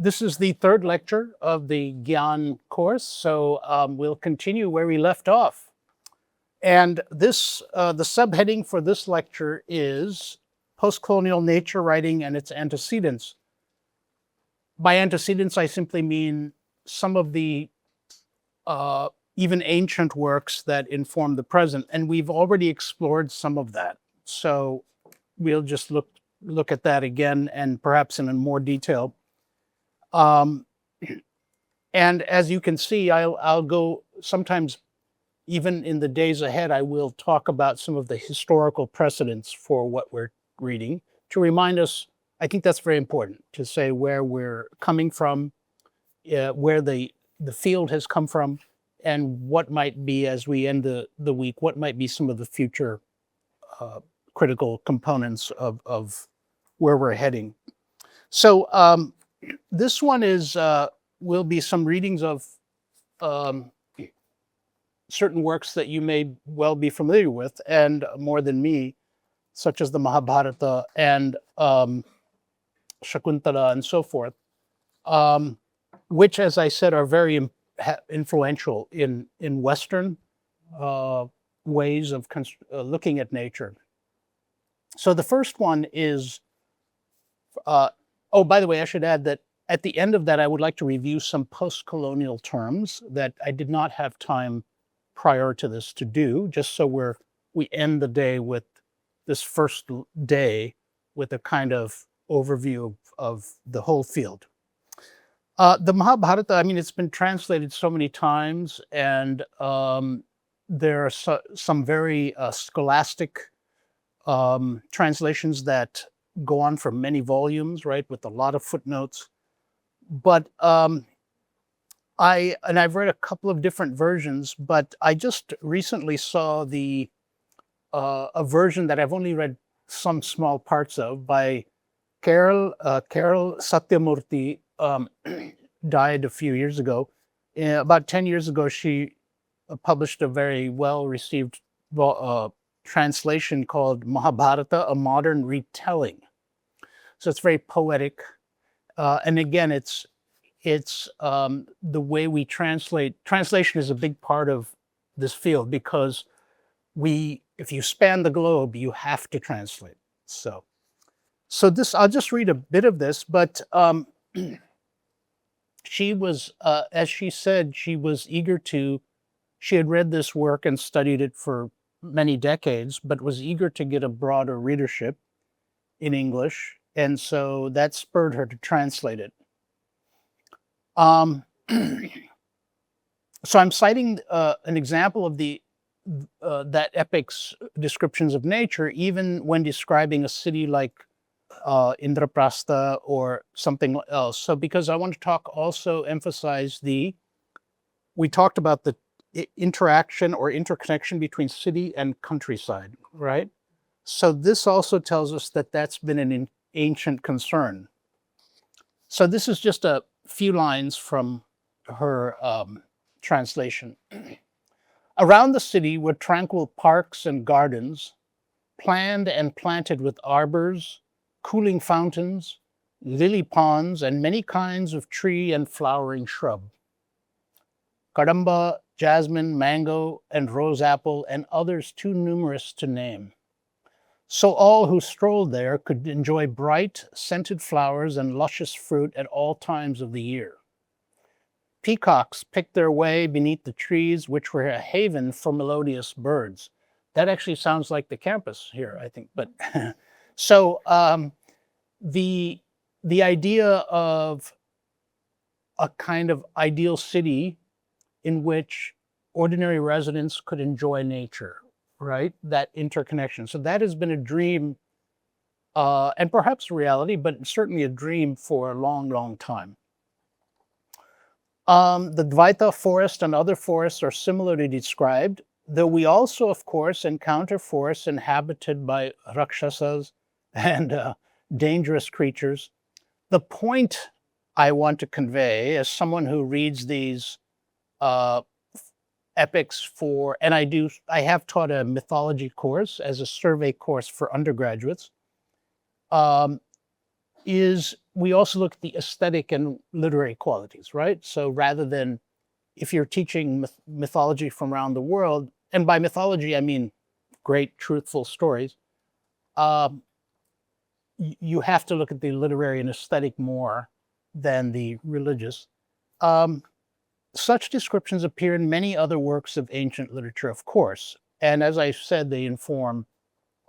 This is the third lecture of the Gyan course, so we'll continue where we left off. And the subheading for this lecture is Postcolonial Nature Writing and its Antecedents. By antecedents, I simply mean some of the even ancient works that inform the present, and we've already explored some of that. So we'll just look at that again and perhaps in more detail. And as you can see, I'll go sometimes, even in the days ahead, I will talk about some of the historical precedents for what we're reading to remind us. I think that's very important to say where we're coming from, where the field has come from, and what might be, as we end the week, what might be some of the future critical components of where we're heading. So this one will be some readings of certain works that you may well be familiar with, and more than me, such as the Mahabharata and Shakuntala and so forth, which, as I said, are very influential in Western ways of looking at nature. So the first one is, oh, by the way, I should add that at the end of that, I would like to review some post-colonial terms that I did not have time prior to this to do, just so we end the day with this first day with a kind of overview of the whole field. The Mahabharata, I mean, it's been translated so many times, and there are some very scholastic translations that go on for many volumes, right, with a lot of footnotes. But I've read a couple of different versions, but I just recently saw a version that I've only read some small parts of by Carol Satyamurthy. Died a few years ago. About 10 years ago, she published a very well-received translation called Mahabharata, A Modern Retelling. So it's very poetic. And again, it's the way we translate. Translation is a big part of this field because if you span the globe, you have to translate. So this, I'll just read a bit of this, but she was, as she said, she had read this work and studied it for many decades, but was eager to get a broader readership in English. And so that spurred her to translate it. So I'm citing an example of that epic's descriptions of nature, even when describing a city like Indraprastha or something else. So because I want to emphasize we talked about the interaction or interconnection between city and countryside, right? So this also tells us that that's been an ancient concern. So this is just a few lines from her translation. Around the city were tranquil parks and gardens, planned and planted with arbors, cooling fountains, lily ponds, and many kinds of tree and flowering shrub. Kadamba, jasmine, mango, and rose apple, and others too numerous to name. So all who strolled there could enjoy bright, scented flowers and luscious fruit at all times of the year. Peacocks picked their way beneath the trees, which were a haven for melodious birds. That actually sounds like the campus here, I think, but so the idea of a kind of ideal city in which ordinary residents could enjoy nature, right? That interconnection. So that has been a dream, and perhaps a reality, but certainly a dream for a long, long time. The Dvaita forest and other forests are similarly described, though we also, of course, encounter forests inhabited by rakshasas and dangerous creatures. The point I want to convey as someone who reads these epics and I have taught a mythology course as a survey course for undergraduates. is we also look at the aesthetic and literary qualities, right? So rather than if you're teaching mythology from around the world, and by mythology I mean great truthful stories, um, you have to look at the literary and aesthetic more than the religious. Um, Such descriptions appear in many other works of ancient literature, of course, and as I said, they inform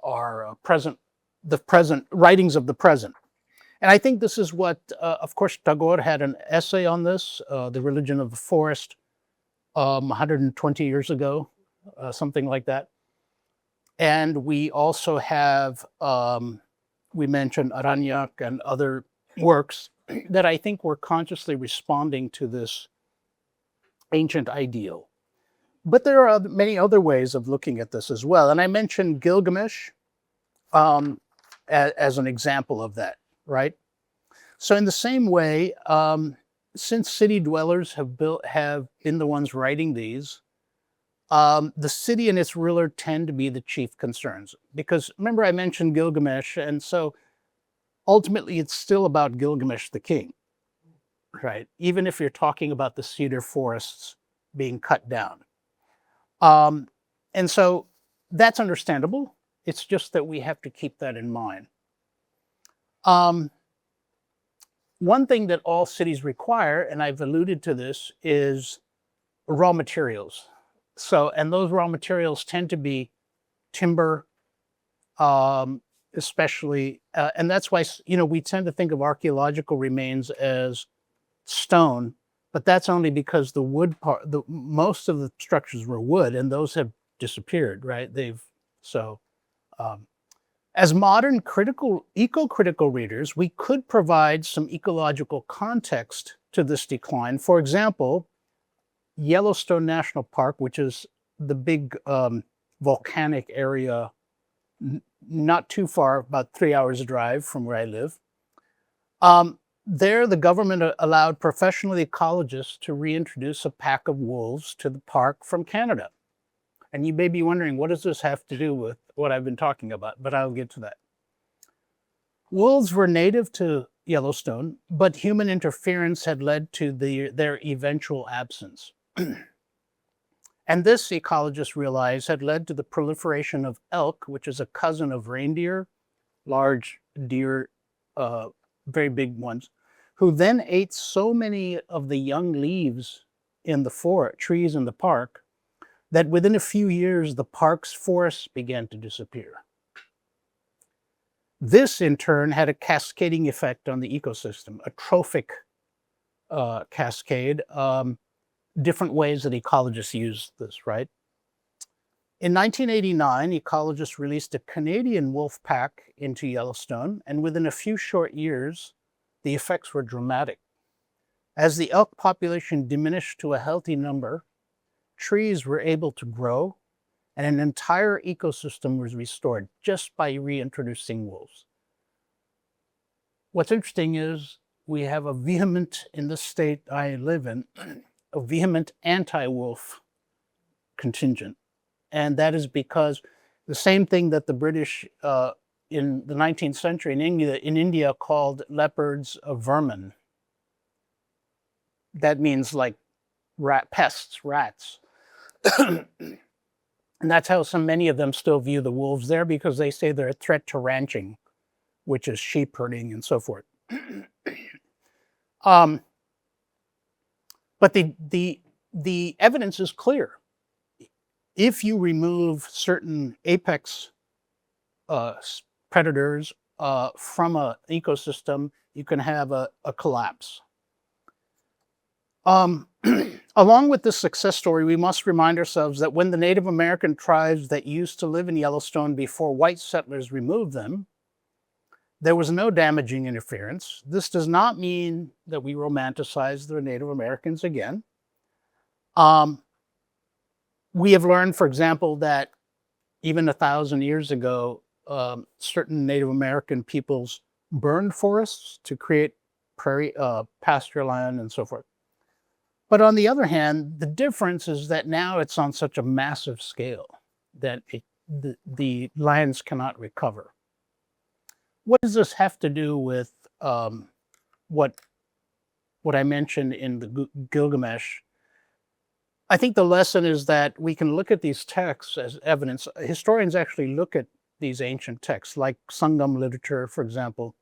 our the present writings of the present. And I think this is what, of course, Tagore had an essay on this, The Religion of the Forest, 120 years ago, something like that. And we also have, we mentioned Aranyak and other works that I think were consciously responding to this ancient ideal. But there are many other ways of looking at this as well. And I mentioned Gilgamesh as an example of that, right? So in the same way, since city dwellers have been the ones writing these, the city and its ruler tend to be the chief concerns. Because remember I mentioned Gilgamesh, and so ultimately it's still about Gilgamesh the king, right? Even if you're talking about the cedar forests being cut down. And so that's understandable. It's just that we have to keep that in mind. One thing that all cities require, and I've alluded to this, is raw materials. So, and those raw materials tend to be timber, especially, and that's why, we tend to think of archaeological remains as stone, but that's only because the wood part, most of the structures were wood, and those have disappeared, right? As modern eco-critical readers, we could provide some ecological context to this decline. For example, Yellowstone National Park, which is the big volcanic area not too far, about 3 hours drive from where I live. There, the government allowed professional ecologists to reintroduce a pack of wolves to the park from Canada. And you may be wondering, what does this have to do with what I've been talking about? But I'll get to that. Wolves were native to Yellowstone, but human interference had led to their eventual absence. And this, ecologists realized, had led to the proliferation of elk, which is a cousin of reindeer, large deer, very big ones, who then ate so many of the young leaves in the trees in the park that within a few years, the park's forests began to disappear. This, in turn, had a cascading effect on the ecosystem, a trophic cascade, different ways that ecologists use this, right? In 1989, ecologists released a Canadian wolf pack into Yellowstone, and within a few short years, the effects were dramatic. As the elk population diminished to a healthy number, trees were able to grow, and an entire ecosystem was restored just by reintroducing wolves. What's interesting is we have in the state I live in, a vehement anti-wolf contingent. And that is because the same thing that the British in the 19th century in India called leopards vermin. That means like pests, rats. And that's how many of them still view the wolves there, because they say they're a threat to ranching, which is sheep herding and so forth. But the evidence is clear. If you remove certain apex predators from an ecosystem, you can have a collapse. Along with this success story, we must remind ourselves that when the Native American tribes that used to live in Yellowstone before white settlers removed them, there was no damaging interference. This does not mean that we romanticize the Native Americans again. We have learned, for example, that even 1,000 years ago, certain Native American peoples burned forests to create pasture land and so forth. But on the other hand, the difference is that now it's on such a massive scale that the lands cannot recover. What does this have to do with what I mentioned in the Gilgamesh, I think the lesson is that we can look at these texts as evidence. Historians actually look at these ancient texts, like Sangam literature, for example,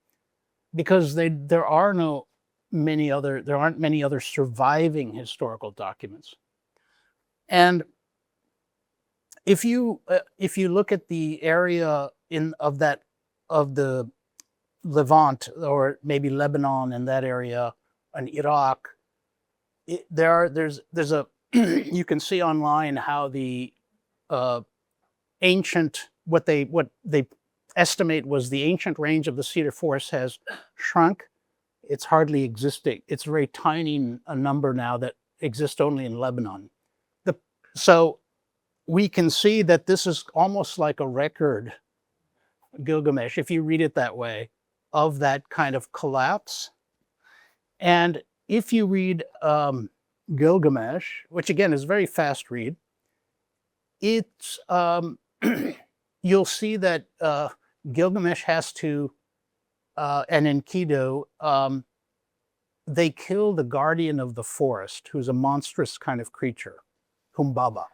because there aren't many other surviving historical documents. And if you look at the area of the Levant, or maybe Lebanon and that area, and Iraq, there's a you can see online how the ancient what they estimate was the ancient range of the cedar forest has shrunk. It's hardly existing. It's a very tiny a number now that exists only in Lebanon. So we can see that this is almost like a record, Gilgamesh, if you read it that way, of that kind of collapse. And if you read Gilgamesh, which again is a very fast read, it's you'll see that Gilgamesh has to, and Enkidu, they kill the guardian of the forest, who's a monstrous kind of creature, Humbaba.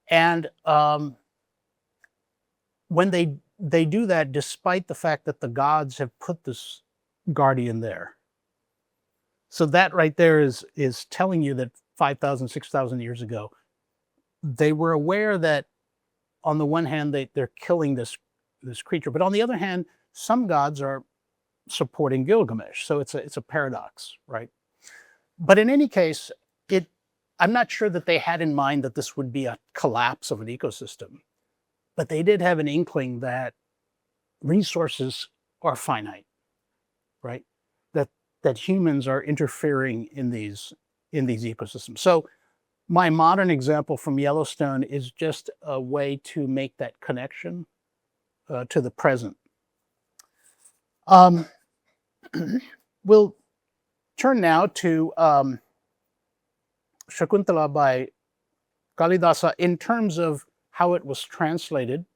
And when they do that, despite the fact that the gods have put this guardian there. So that right there is telling you that 5,000, 6,000 years ago, they were aware that on the one hand, they're killing this creature, but on the other hand, some gods are supporting Gilgamesh. So it's a paradox, right? But in any case, I'm not sure that they had in mind that this would be a collapse of an ecosystem, but they did have an inkling that resources are finite, right? That humans are interfering in these ecosystems. So my modern example from Yellowstone is just a way to make that connection to the present. We'll turn now to Shakuntala by Kalidasa in terms of how it was translated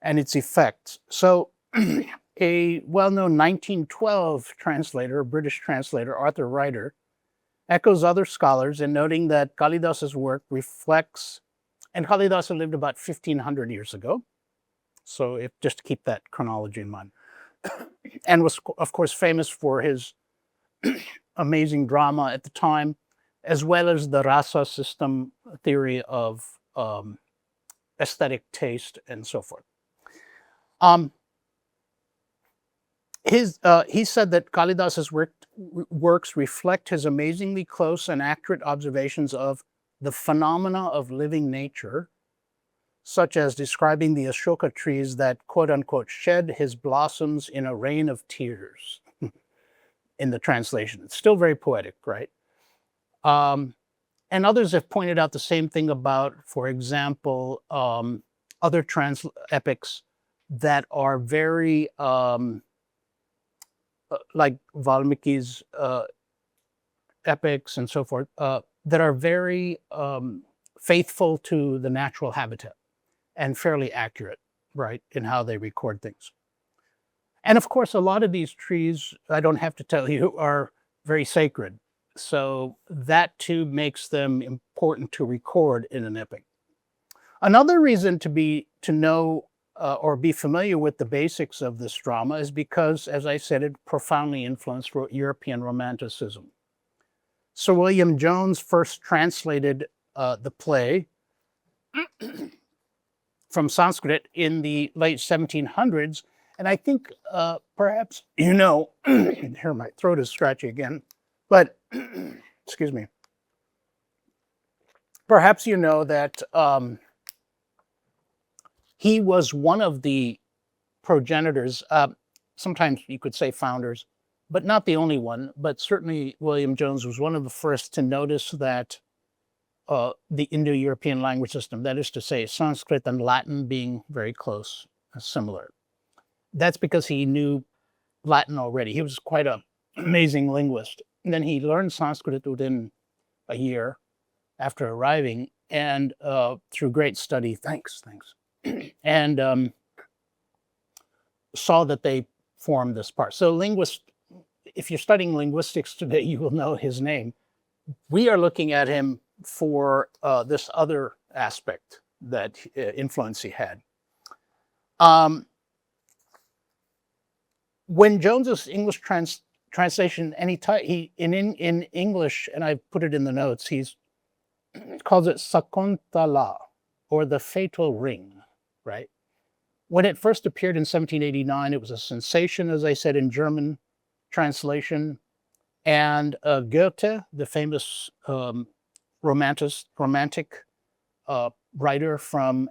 and its effects. So a well-known 1912 translator, a British translator, Arthur Ryder, echoes other scholars in noting that Kalidasa's work reflects, and Kalidasa lived about 1,500 years ago, so just to keep that chronology in mind, and was, of course, famous for his amazing drama at the time, as well as the rasa system theory of aesthetic taste and so forth. He said that Kalidasa's works reflect his amazingly close and accurate observations of the phenomena of living nature, such as describing the Ashoka trees that, quote unquote, shed his blossoms in a rain of tears in the translation. It's still very poetic, right? And others have pointed out the same thing about, for example, other epics that are very, like Valmiki's epics and so forth, that are very faithful to the natural habitat and fairly accurate, right, in how they record things. And of course, a lot of these trees, I don't have to tell you, are very sacred. So that too makes them important to record in an epic. Another reason to know or be familiar with the basics of this drama is because, as I said, it profoundly influenced European Romanticism. Sir William Jones first translated the play from Sanskrit in the late 1700s, and I think perhaps you know, here my throat is scratchy again, but excuse me, perhaps you know that he was one of the progenitors, sometimes you could say founders, but not the only one, but certainly William Jones was one of the first to notice that the Indo-European language system, that is to say Sanskrit and Latin being very close, similar. That's because he knew Latin already. He was quite an amazing linguist. And then he learned Sanskrit within a year after arriving, and through great study, thanks, and saw that they form this part. So if you're studying linguistics today, you will know his name. We are looking at him for this other aspect that influence he had. When Jones's English translation, in English, and I put it in the notes, he calls it Sakuntala, or the fatal ring, right? When it first appeared in 1789, it was a sensation, as I said, in German translation. And Goethe, the famous romantic writer from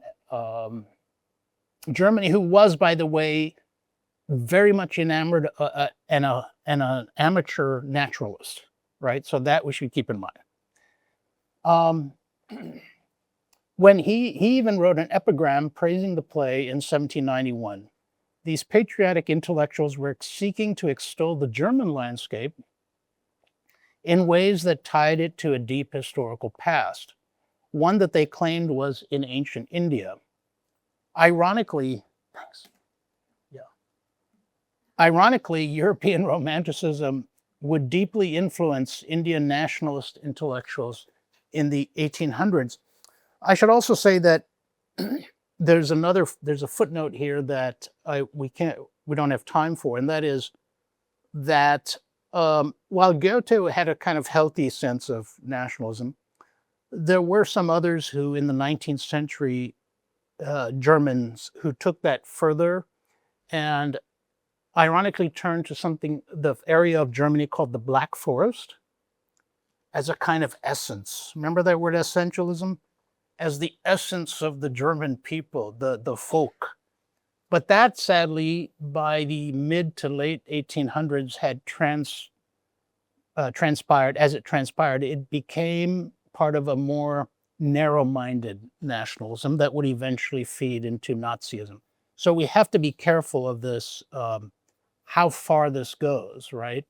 Germany, who was, by the way, very much enamored and an amateur naturalist, right? So that we should keep in mind. When he even wrote an epigram praising the play in 1791. These patriotic intellectuals were seeking to extol the German landscape in ways that tied it to a deep historical past, one that they claimed was in ancient India. Ironically, European Romanticism would deeply influence Indian nationalist intellectuals in the 1800s. I should also say that there's a footnote here that we don't have time for, and that is that while Goethe had a kind of healthy sense of nationalism, there were some others who, in the 19th century, Germans, who took that further and ironically turned to the area of Germany called the Black Forest, as a kind of essence. Remember that word essentialism? As the essence of the German people, the folk. But that, sadly, by the mid to late 1800s had transpired. As it transpired, it became part of a more narrow-minded nationalism that would eventually feed into Nazism. So we have to be careful of this, how far this goes, right?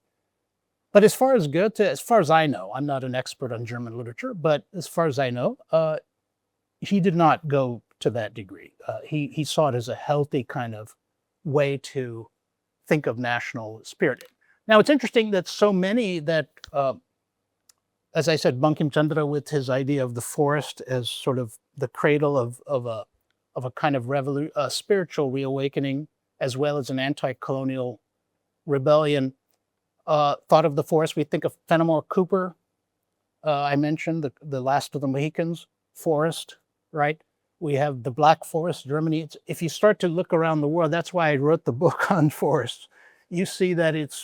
But as far as Goethe, as far as I know, I'm not an expert on German literature, but as far as I know, he did not go to that degree. He saw it as a healthy kind of way to think of national spirit. Now, it's interesting that so many that, as I said, Bankim Chandra, with his idea of the forest as sort of the cradle of a kind of spiritual reawakening, as well as an anti-colonial rebellion, thought of the forest. We think of Fenimore Cooper. I mentioned the Last of the Mohicans, forest, right? We have the Black Forest, Germany. If you start to look around the world, that's why I wrote the book on forests. You see that it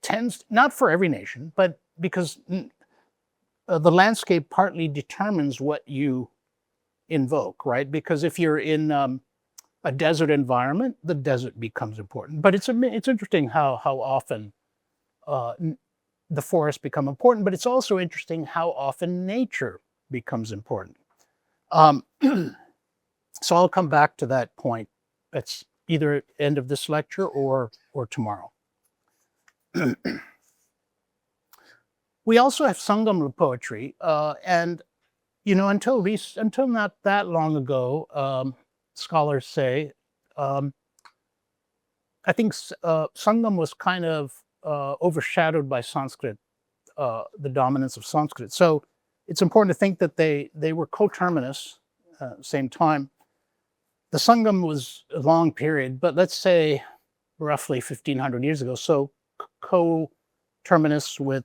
tends, not for every nation, but because the landscape partly determines what you invoke, right? Because if you're in a desert environment, the desert becomes important. But it's interesting how often the forests become important, but it's also interesting how often nature becomes important. So I'll come back to that point. It's either end of this lecture or tomorrow. We also have Sangam poetry, and until not that long ago, scholars say, I think Sangam was kind of overshadowed by Sanskrit, the dominance of Sanskrit. So it's important to think that they were coterminous at the same time. The Sangam was a long period, but let's say roughly 1,500 years ago. So coterminous with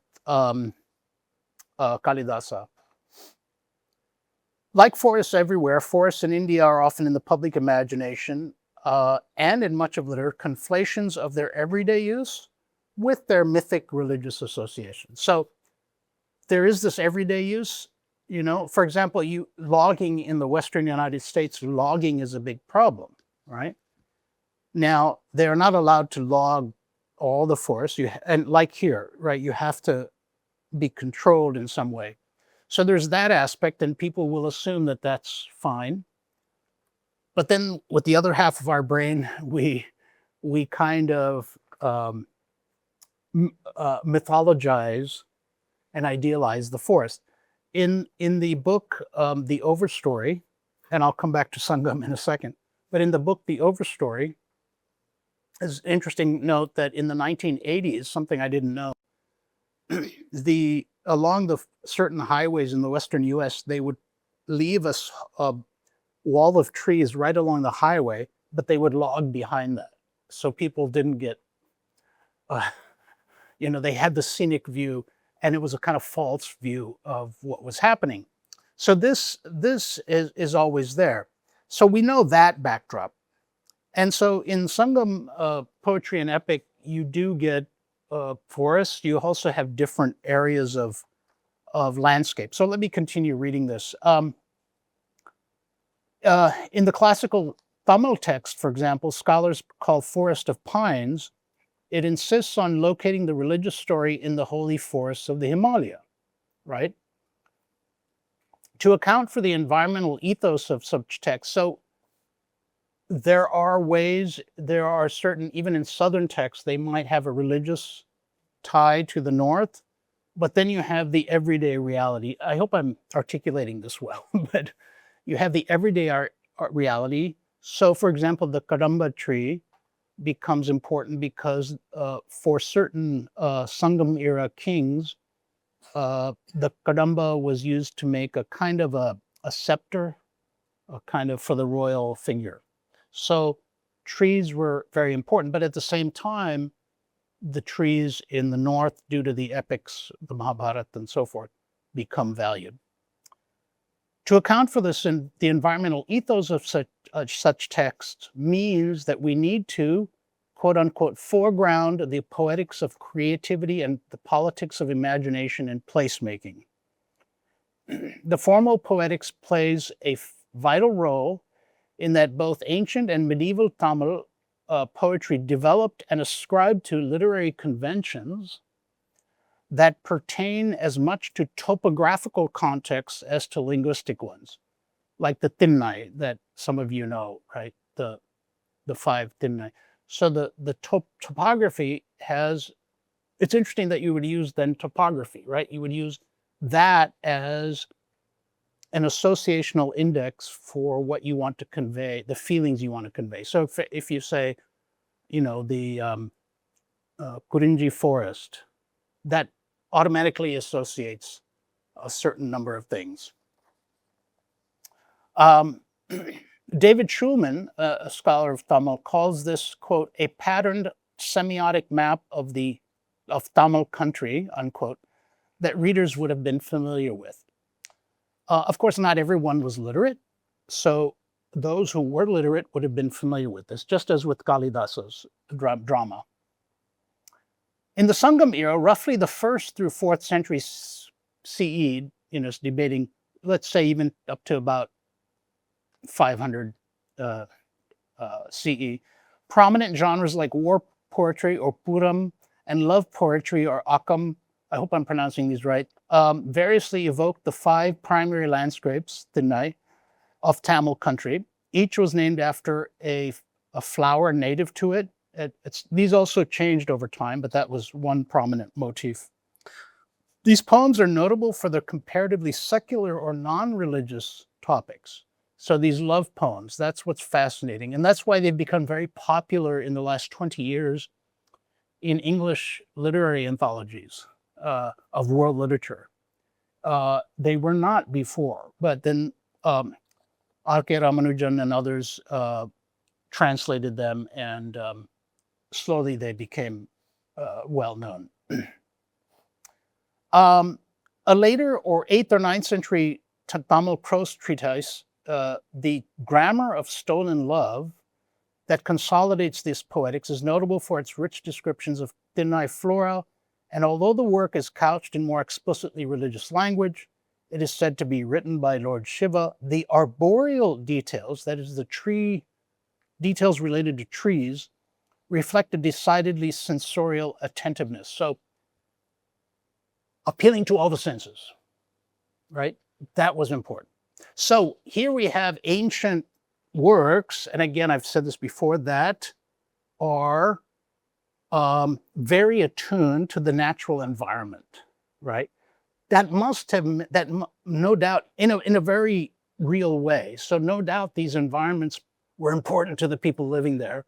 Kalidasa. Like forests everywhere, forests in India are often in the public imagination and in much of literature, conflations of their everyday use with their mythic religious associations. So there is this everyday use. For example, logging in the Western United States, logging is a big problem, right? Now, they're not allowed to log all the forests, and like here, right, you have to be controlled in some way. So there's that aspect, and people will assume that that's fine. But then with the other half of our brain, we kind of mythologize and idealize the forest. In the book, The Overstory, and I'll come back to Sangam in a second, but in the book, The Overstory, It's an interesting note that in the 1980s, something I didn't know, along the certain highways in the western U.S., they would leave a wall of trees right along the highway, but they would log behind that, so people didn't get, uh, they had the scenic view, and it was a kind of false view of what was happening. So this is always there. So we know that backdrop. And so in Sangam poetry and epic, you do get forests. You also have different areas of landscape. So let me continue reading this. In the classical Tamil text, for example, scholars call Forest of Pines. It insists on locating the religious story in the holy forests of the Himalaya, right? To account for the environmental ethos of such texts. So there are certain, even in Southern texts, they might have a religious tie to the North, but then you have the everyday reality. I hope I'm articulating this well, but you have the everyday reality. So, for example, the Kadamba tree becomes important because for certain Sangam era kings, the Kadamba was used to make a kind of a scepter, a kind of for the royal figure. So trees were very important, but at the same time, the trees in the north, due to the epics, the Mahabharata and so forth, become valued. To account for this, the environmental ethos of such texts means that we need to, quote unquote, foreground the poetics of creativity and the politics of imagination and placemaking. The formal poetics plays a vital role in that both ancient and medieval Tamil poetry developed and ascribed to literary conventions that pertain as much to topographical contexts as to linguistic ones, like the Tinnai that some of you know, right? The five Tinnai. So the topography has, it's interesting that you would use then topography, right? You would use that as an associational index for what you want to convey, the feelings you want to convey. So if you say, the Kurinji forest, that automatically associates a certain number of things. David Schulman, a scholar of Tamil, calls this, quote, a patterned semiotic map of Tamil country, unquote, that readers would have been familiar with. Of course, not everyone was literate, so those who were literate would have been familiar with this, just as with Kalidasa's drama. In the Sangam era, roughly the 1st through 4th century CE, it's debating, let's say even up to about 500 CE, prominent genres like war poetry or Puram and love poetry or Akam, I hope I'm pronouncing these right, variously evoked the 5 primary landscapes, Thinnai, of Tamil country. Each was named after a flower native to it. These also changed over time, but that was one prominent motif. These poems are notable for their comparatively secular or non-religious topics. So these love poems, that's what's fascinating. And that's why they've become very popular in the last 20 years in English literary anthologies of world literature. They were not before, but then R.K. Ramanujan and others translated them, and slowly they became well known. A later or 8th or 9th century Tamil prose treatise, The Grammar of Stolen Love, that consolidates this poetics, is notable for its rich descriptions of Thinnai flora, and although the work is couched in more explicitly religious language, it is said to be written by Lord Shiva. The arboreal details, that is the details related to trees, reflect a decidedly sensorial attentiveness. So appealing to all the senses, right? That was important. So here we have ancient works, and again, I've said this before, that are very attuned to the natural environment, right? That must have, no doubt, in a very real way. So no doubt these environments were important to the people living there.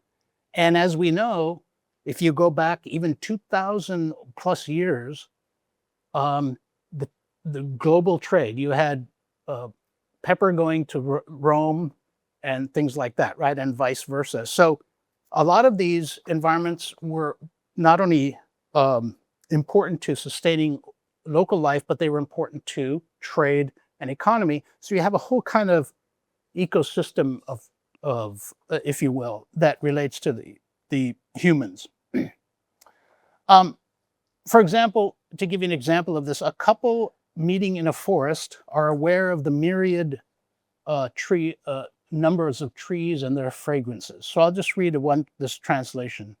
And as we know, if you go back even 2,000 plus years, um, the, the global trade, you had uh, pepper going to Rome and things like that, right? And vice versa. So a lot of these environments were not only important to sustaining local life, but they were important to trade and economy. So you have a whole kind of ecosystem of if you will, that relates to the humans. um, for example, to give you an example of this, a couple meeting in a forest are aware of the myriad tree numbers of trees and their fragrances. So I'll just read this translation.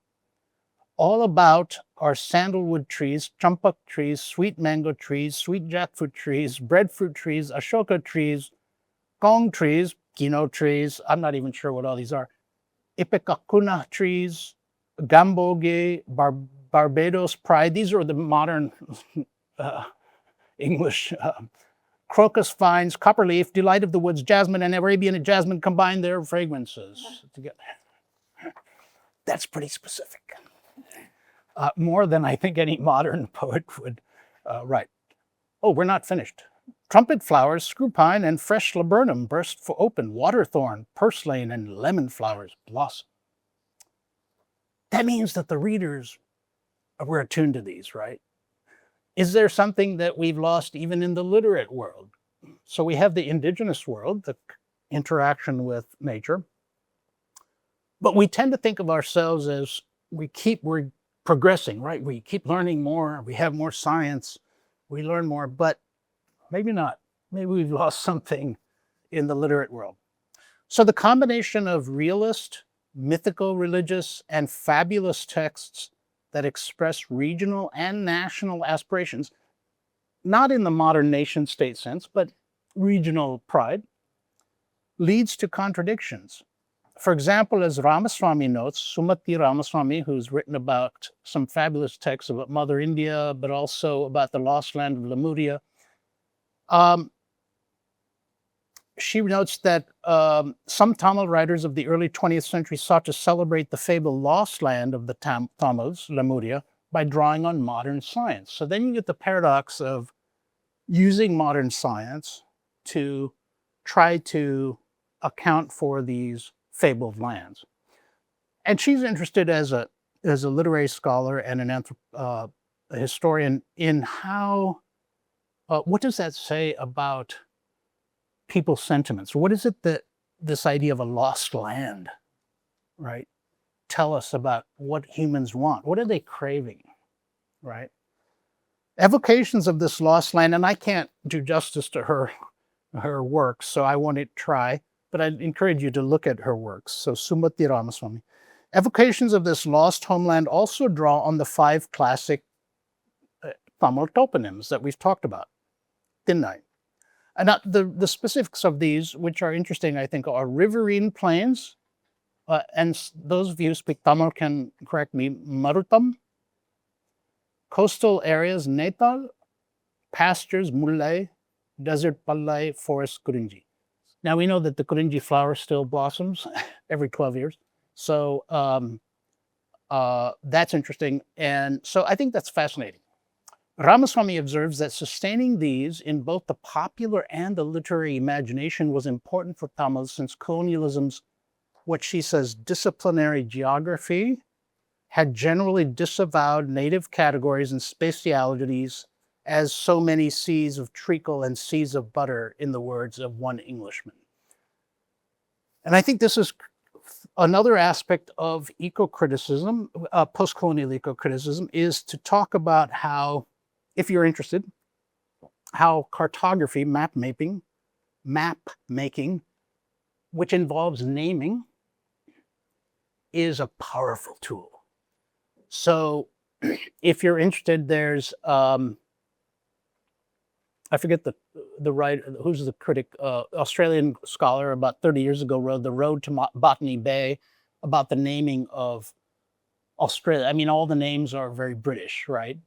All about are sandalwood trees, champak trees, sweet mango trees, sweet jackfruit trees, breadfruit trees, ashoka trees, gong trees, kino trees. I'm not even sure what all these are. Ipecacuña trees, gamboge, Barbados pride. These are the modern English. Crocus vines, copperleaf, delight of the woods, jasmine, and Arabian jasmine combine their fragrances together. That's pretty specific. More than I think any modern poet would write. Oh, we're not finished. Trumpet flowers, screw pine, and fresh laburnum burst for open. Waterthorn, purslane, and lemon flowers blossom. That means that the readers were attuned to these, right? Is there something that we've lost even in the literate world? So we have the indigenous world, the interaction with nature, but we tend to think of ourselves as we're progressing, right? We keep learning more, we have more science, we learn more, but maybe not. Maybe we've lost something in the literate world. So the combination of realist, mythical, religious, and fabulous texts that express regional and national aspirations, not in the modern nation state sense, but regional pride, leads to contradictions. For example, as Ramaswamy notes, Sumati Ramaswamy, who's written about some fabulous texts about Mother India, but also about the lost land of Lemuria, she notes that some Tamil writers of the early 20th century sought to celebrate the fabled lost land of the Tamils, Lemuria, by drawing on modern science. So then you get the paradox of using modern science to try to account for these fabled lands. And she's interested as a literary scholar and a historian in how, what does that say about people's sentiments? What is it that this idea of a lost land, right, tell us about what humans want? What are they craving, right? Evocations of this lost land, and I can't do justice to her works, so I won't try, but I'd encourage you to look at her works. So Sumati Ramaswamy. Evocations of this lost homeland also draw on the 5 classic Tamil toponyms that we've talked about. Thinnai. And the specifics of these, which are interesting, I think, are riverine plains, and those of you who speak Tamil can correct me, Marutam, coastal areas, Netal, pastures, Mullai, desert, Pallai, forest, Kurinji. Now we know that the Kurinji flower still blossoms every 12 years. So that's interesting. And so I think that's fascinating. Ramaswamy observes that sustaining these in both the popular and the literary imagination was important for Tamils since colonialism's, what she says, disciplinary geography had generally disavowed native categories and specialities as so many seas of treacle and seas of butter, in the words of one Englishman. And I think this is another aspect of eco-criticism, post-colonial eco-criticism, is to talk about how, if you're interested, how cartography, map making, which involves naming, is a powerful tool. So if you're interested, there's, I forget the writer, who's the critic, Australian scholar about 30 years ago wrote The Road to Botany Bay about the naming of Australia. I mean, all the names are very British, right?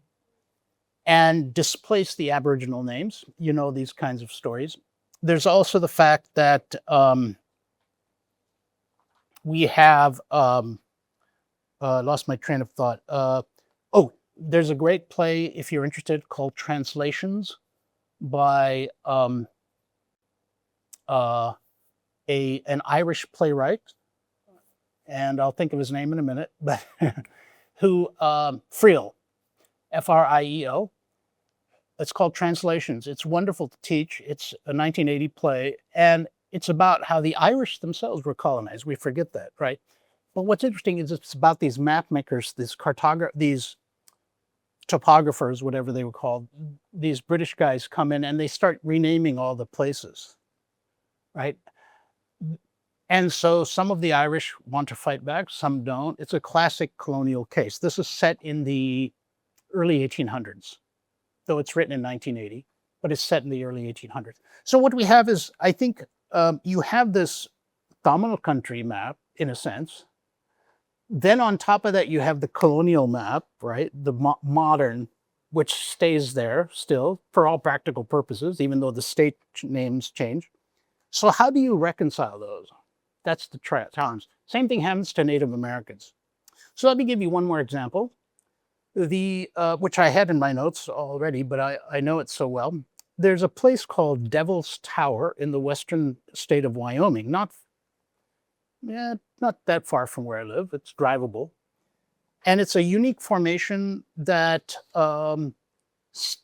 And displace the Aboriginal names. You know these kinds of stories. There's also the fact that we have Lost my train of thought. Oh, there's a great play, if you're interested, called Translations by uh, an Irish playwright, and I'll think of his name in a minute, but who Friel, Friel. It's called Translations. It's wonderful to teach. It's a 1980 play, and it's about how the Irish themselves were colonized. We forget that, right? But what's interesting is it's about these map makers, these topographers, whatever they were called. These British guys come in and they start renaming all the places, right? And so some of the Irish want to fight back, some don't. It's a classic colonial case. This is set in the early 1800s, though it's written in 1980, but it's set in the early 1800s. So what we have is, I think, you have this Tamil country map, in a sense. Then on top of that, you have the colonial map, right? The modern, which stays there still for all practical purposes, even though the state names change. So how do you reconcile those? That's the challenge. Same thing happens to Native Americans. So let me give you one more example, which I had in my notes already, but I know it so well. There's a place called Devil's Tower in the western state of Wyoming, not that far from where I live. It's drivable. And it's a unique formation that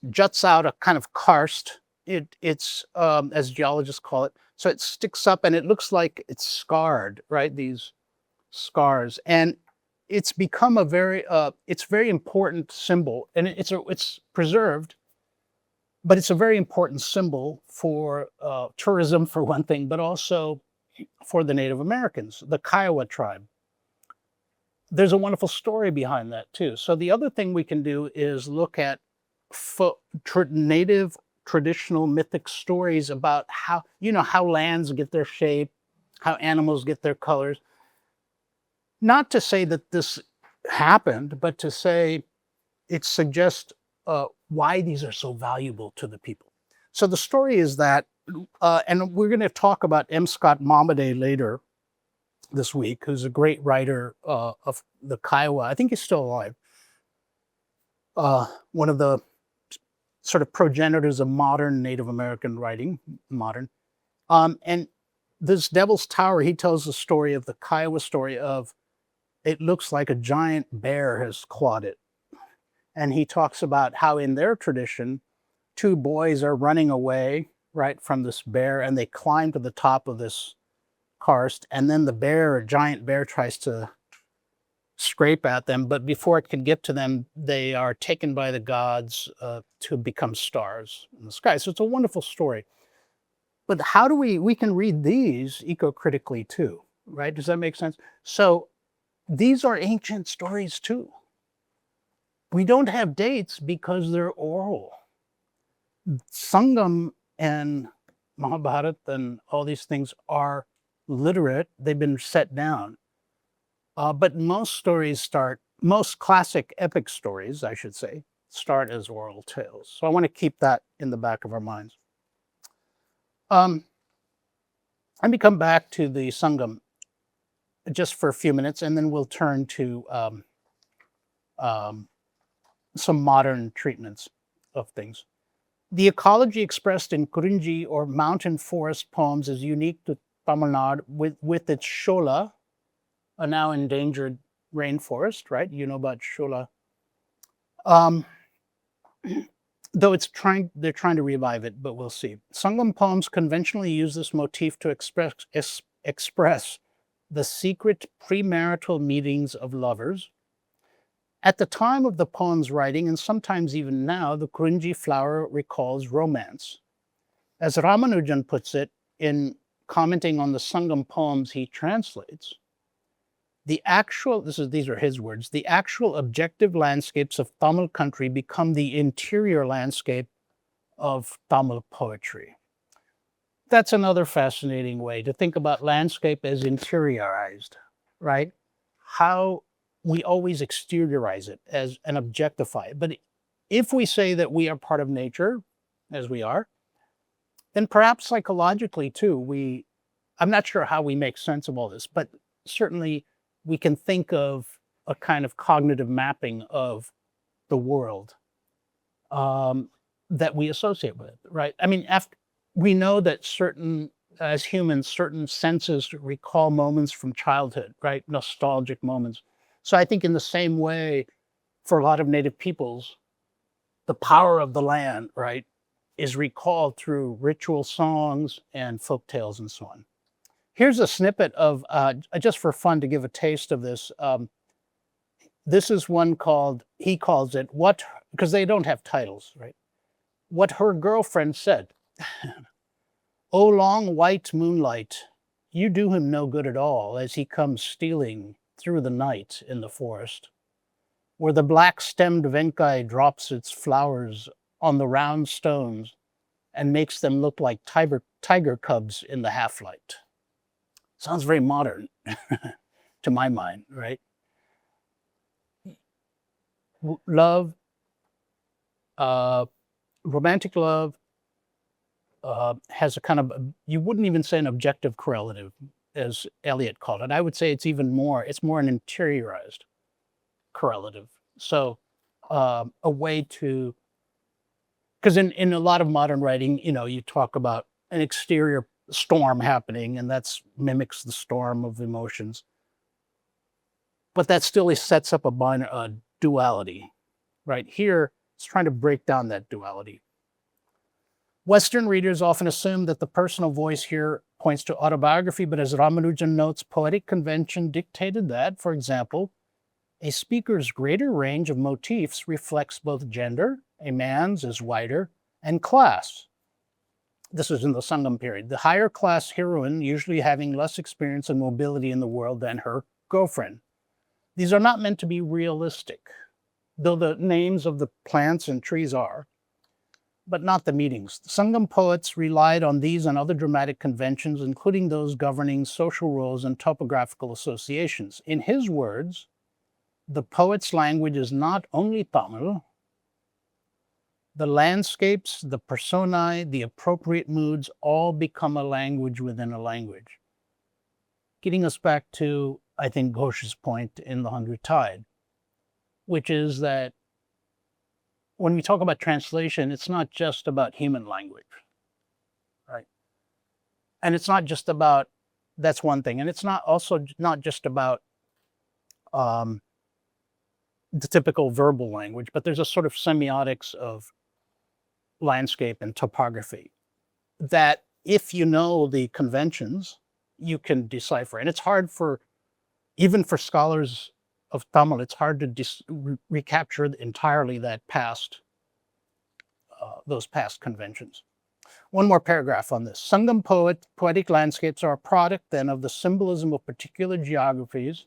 juts out a kind of karst. It's as geologists call it. So it sticks up and it looks like it's scarred, right? These scars. And it's become a very important symbol. And it's preserved, but it's a very important symbol for tourism, for one thing, but also for the Native Americans, the Kiowa tribe. There's a wonderful story behind that too. So the other thing we can do is look at native traditional mythic stories about how lands get their shape, how animals get their colors. Not to say that this happened, but to say it suggests why these are so valuable to the people. So the story is that, and we're going to talk about M. Scott Momaday later this week, who's a great writer of the Kiowa. I think he's still alive. One of the sort of progenitors of modern Native American writing, and this Devil's Tower, he tells the story of the Kiowa story of, it looks like a giant bear has clawed it. And he talks about how in their tradition, two boys are running away, right, from this bear, and they climb to the top of this karst, and then a giant bear tries to scrape at them, but before it can get to them, they are taken by the gods to become stars in the sky. So it's a wonderful story. But how do we can read these eco-critically too, right? Does that make sense? So these are ancient stories too. We don't have dates because they're oral. Sangam and Mahabharata and all these things are literate. They've been set down. But most classic epic stories, I should say, start as oral tales. So I want to keep that in the back of our minds. Let me come back to the Sangam just for a few minutes, and then we'll turn to some modern treatments of things. The ecology expressed in Kurinji or mountain forest poems is unique to Tamil Nadu with its shola, a now endangered rainforest, right? You know about shola. Though they're trying to revive it, but we'll see. Sangam poems conventionally use this motif to express the secret premarital meetings of lovers. At the time of the poem's writing, and sometimes even now, the Kurinji flower recalls romance. As Ramanujan puts it in commenting on the Sangam poems he translates, these are his words, the actual objective landscapes of Tamil country become the interior landscape of Tamil poetry. That's another fascinating way to think about landscape as interiorized, right? How we always exteriorize it and objectify it. But if we say that we are part of nature, as we are, then perhaps psychologically too, I'm not sure how we make sense of all this, but certainly we can think of a kind of cognitive mapping of the world that we associate with, right? I mean, we know that as humans, certain senses recall moments from childhood, right? Nostalgic moments. So I think in the same way, for a lot of Native peoples, the power of the land, right, is recalled through ritual songs and folk tales and so on. Here's a snippet of, just for fun to give a taste of this. This is one he calls it, because they don't have titles, right? What her girlfriend said. "O long white moonlight, you do him no good at all as he comes stealing through the night in the forest, where the black-stemmed venkai drops its flowers on the round stones and makes them look like tiger cubs in the half-light." Sounds very modern to my mind, right? Love, romantic love, has a kind of, you wouldn't even say an objective correlative, as Eliot called it. I would say it's more an interiorized correlative. So a way to, because in a lot of modern writing, you talk about an exterior storm happening, and that mimics the storm of emotions. But that still sets up a duality, right? Here, it's trying to break down that duality. Western readers often assume that the personal voice here points to autobiography, but as Ramanujan notes, poetic convention dictated that, for example, a speaker's greater range of motifs reflects both gender, a man's is wider, and class. This is in the Sangam period. The higher class heroine usually having less experience and mobility in the world than her girlfriend. These are not meant to be realistic, though the names of the plants and trees are, but not the meanings. The Sangam poets relied on these and other dramatic conventions, including those governing social roles and topographical associations. In his words, the poet's language is not only Tamil. The landscapes, the personae, the appropriate moods all become a language within a language. Getting us back to, I think, Ghosh's point in The Hungry Tide, which is that when we talk about translation, it's not just about human language, right? And it's not just about, that's one thing. And it's not just about the typical verbal language, but there's a sort of semiotics of landscape and topography that if you know the conventions, you can decipher. And it's hard even for scholars of Tamil, it's hard to recapture entirely that those past conventions. One more paragraph on this. Sangam poetic landscapes are a product then of the symbolism of particular geographies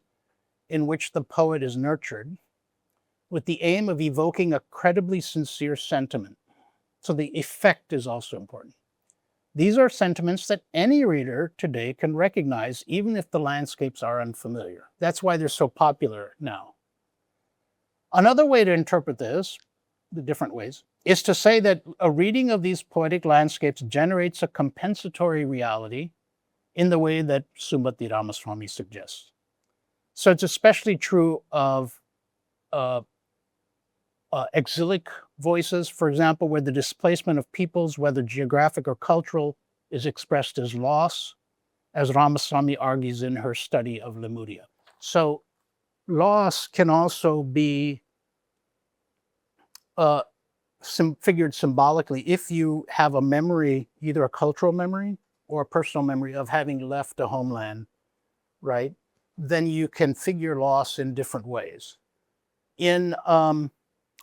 in which the poet is nurtured, with the aim of evoking a credibly sincere sentiment. So the effect is also important. These are sentiments that any reader today can recognize, even if the landscapes are unfamiliar. That's why they're so popular now. Another way to interpret this, the different ways, is to say that a reading of these poetic landscapes generates a compensatory reality in the way that Sumbati Ramaswamy suggests. So it's especially true of exilic voices, for example, where the displacement of peoples, whether geographic or cultural, is expressed as loss, as Ramaswamy argues in her study of Lemuria. So loss can also be figured symbolically if you have a memory, either a cultural memory or a personal memory of having left a homeland, right? Then you can figure loss in different ways. In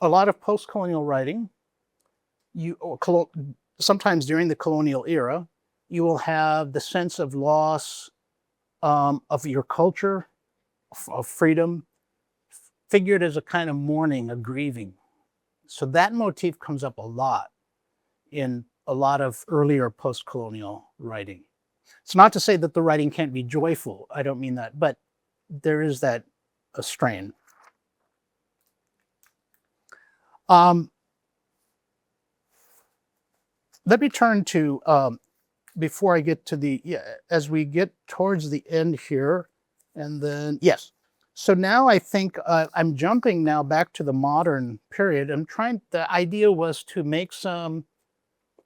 a lot of post-colonial writing, sometimes during the colonial era, you will have the sense of loss of your culture, of freedom, figured as a kind of mourning, a grieving. So that motif comes up a lot in a lot of earlier post-colonial writing. It's not to say that the writing can't be joyful. I don't mean that, but there is a strain. Let me turn to, before I get to as we get towards the end here, and then, yes. So now I think I'm jumping now back to the modern period. The idea was to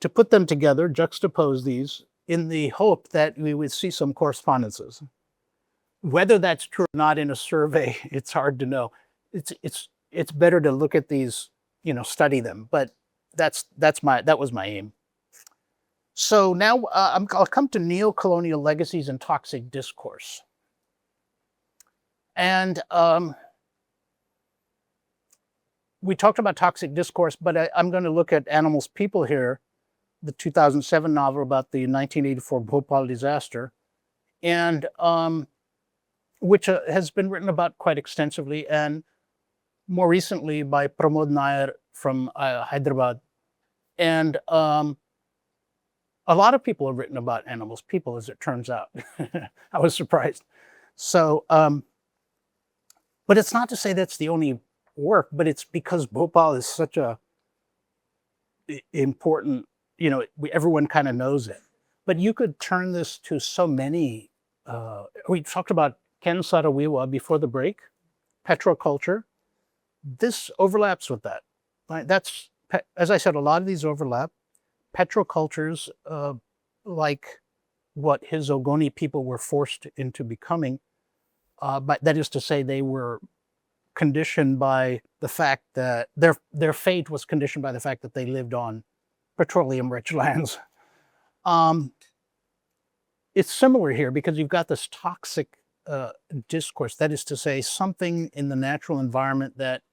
to put them together, juxtapose these in the hope that we would see some correspondences. Whether that's true or not in a survey, it's hard to know. It's better to look at these, study them. But that was my aim. So now I'll come to neo-colonial legacies and toxic discourse. And we talked about toxic discourse, but I'm going to look at Animals, People here, the 2007 novel about the 1984 Bhopal disaster, and which has been written about quite extensively, and more recently by Pramod Nair from Hyderabad. And a lot of people have written about Animals, People, as it turns out. I was surprised. So, but it's not to say that's the only work, but it's because Bhopal is such a important, everyone kind of knows it. But you could turn this to so many. We talked about Ken Saro-Wiwa before the break, petroculture. This overlaps with that. Right? As I said, a lot of these overlap. Petrocultures, like what his Ogoni people were forced into becoming, but that is to say, they were conditioned by the fact that their fate was conditioned by the fact that they lived on petroleum-rich lands. It's similar here because you've got this toxic discourse. That is to say, something in the natural environment that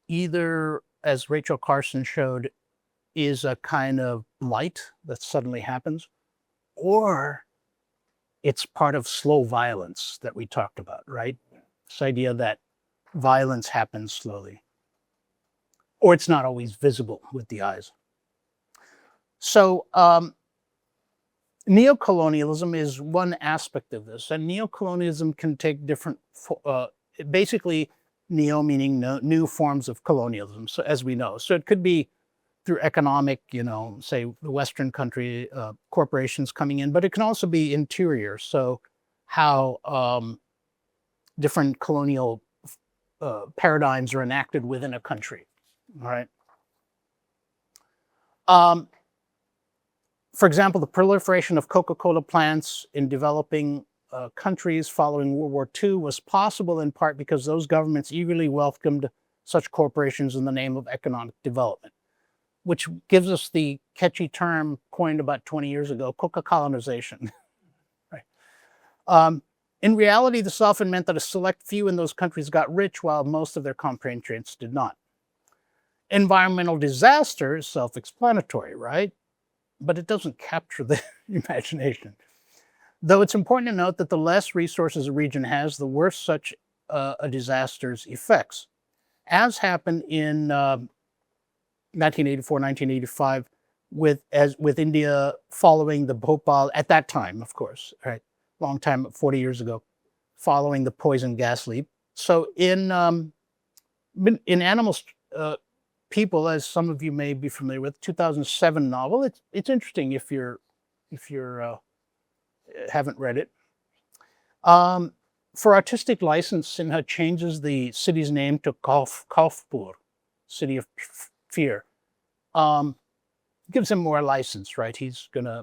either, as Rachel Carson showed, is a kind of light that suddenly happens, or it's part of slow violence that we talked about, right? This idea that violence happens slowly, or it's not always visible with the eyes. So neocolonialism is one aspect of this, and neocolonialism can take different, basically neo meaning new forms of colonialism, so as we know. So it could be through economic, say the Western country, corporations coming in, but it can also be interior. So how different colonial paradigms are enacted within a country, all right? For example, the proliferation of Coca-Cola plants in developing countries following World War II was possible in part because those governments eagerly welcomed such corporations in the name of economic development, which gives us the catchy term coined about 20 years ago, Coca-colonization. Right? In reality, this often meant that a select few in those countries got rich while most of their compatriots did not. Environmental disaster is self-explanatory, right? But it doesn't capture the imagination. Though it's important to note that the less resources a region has, the worse such a disaster's effects, as happened in 1984, 1985, with India following the Bhopal, at that time, of course, right, long time, 40 years ago, following the poison gas leak. So in Animals, People, as some of you may be familiar with, 2007 novel. It's interesting if you're haven't read it. For artistic license, Sinha changes the city's name to Kaufpur, City of Fear. Gives him more license, right? He's gonna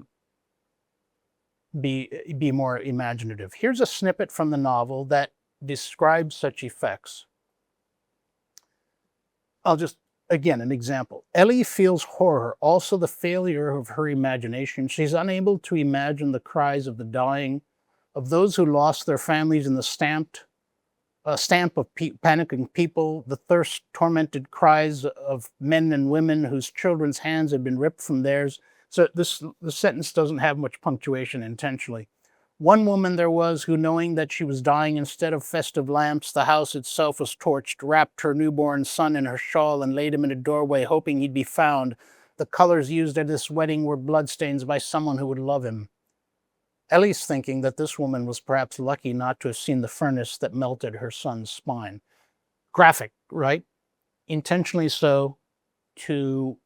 be more imaginative. Here's a snippet from the novel that describes such effects. Again, an example. Ellie feels horror, also the failure of her imagination. She's unable to imagine the cries of the dying, of those who lost their families in the stamp of panicking people, the thirst-tormented cries of men and women whose children's hands had been ripped from theirs. So the sentence doesn't have much punctuation intentionally. One woman there was who, knowing that she was dying, instead of festive lamps, the house itself was torched, wrapped her newborn son in her shawl and laid him in a doorway, hoping he'd be found. The colors used at this wedding were bloodstains by someone who would love him. Ellie's thinking that this woman was perhaps lucky not to have seen the furnace that melted her son's spine. Graphic, right? Intentionally so, to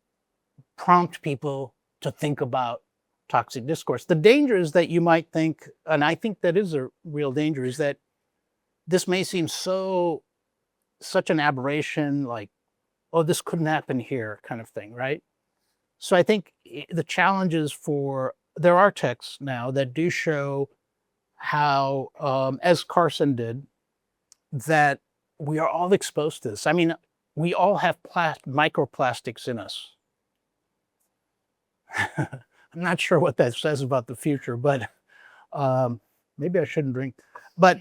prompt people to think about toxic discourse. The danger is that you might think, and I think that is a real danger, is that this may seem such an aberration, like, oh, this couldn't happen here, kind of thing, right? So I think the challenge is there are texts now that do show how, as Carson did, that we are all exposed to this. I mean, we all have microplastics in us. I'm not sure what that says about the future, but maybe I shouldn't drink. But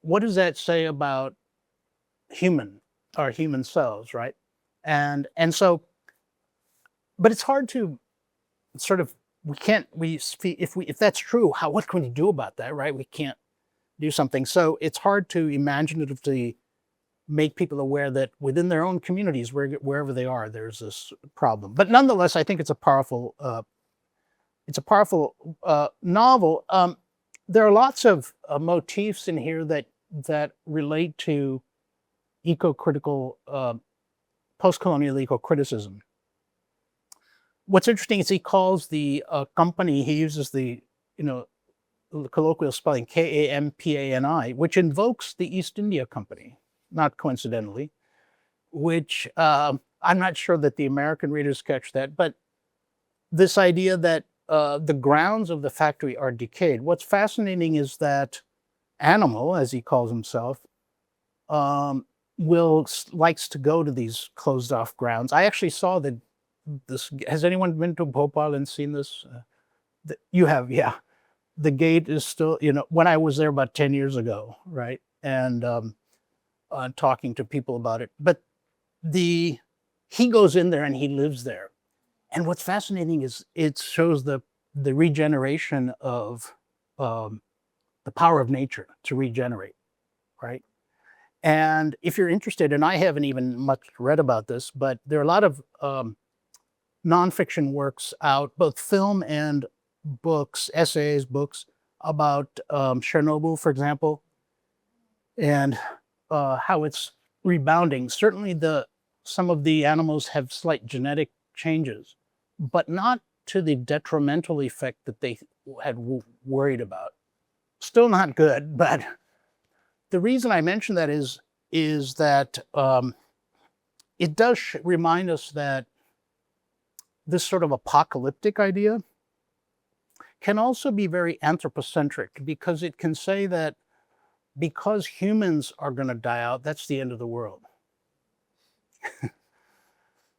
what does that say about our human cells, right? And so, but it's hard to sort of if that's true, what can we do about that, right? We can't do something. So it's hard to imaginatively make people aware that within their own communities, wherever they are, there's this problem. But nonetheless, I think it's a powerful novel. There are lots of motifs in here that relate to eco-critical, post-colonial eco-criticism. What's interesting is he calls the company, he uses the colloquial spelling Kampani, which invokes the East India Company, not coincidentally, which I'm not sure that the American readers catch that, but this idea that the grounds of the factory are decayed. What's fascinating is that Animal, as he calls himself, likes to go to these closed off grounds. I actually saw this. Has anyone been to Bhopal and seen this? You have, yeah. The gate is still, when I was there about 10 years ago, right? And talking to people about it. But he goes in there and he lives there. And what's fascinating is it shows the regeneration of the power of nature to regenerate, right? And if you're interested, and I haven't even much read about this, but there are a lot of nonfiction works out, both film and books, essays, books about Chernobyl, for example, and how it's rebounding. Certainly some of the animals have slight genetic changes, but not to the detrimental effect that they had worried about. Still not good, but the reason I mention that is that it does remind us that this sort of apocalyptic idea can also be very anthropocentric, because it can say that because humans are going to die out, that's the end of the world.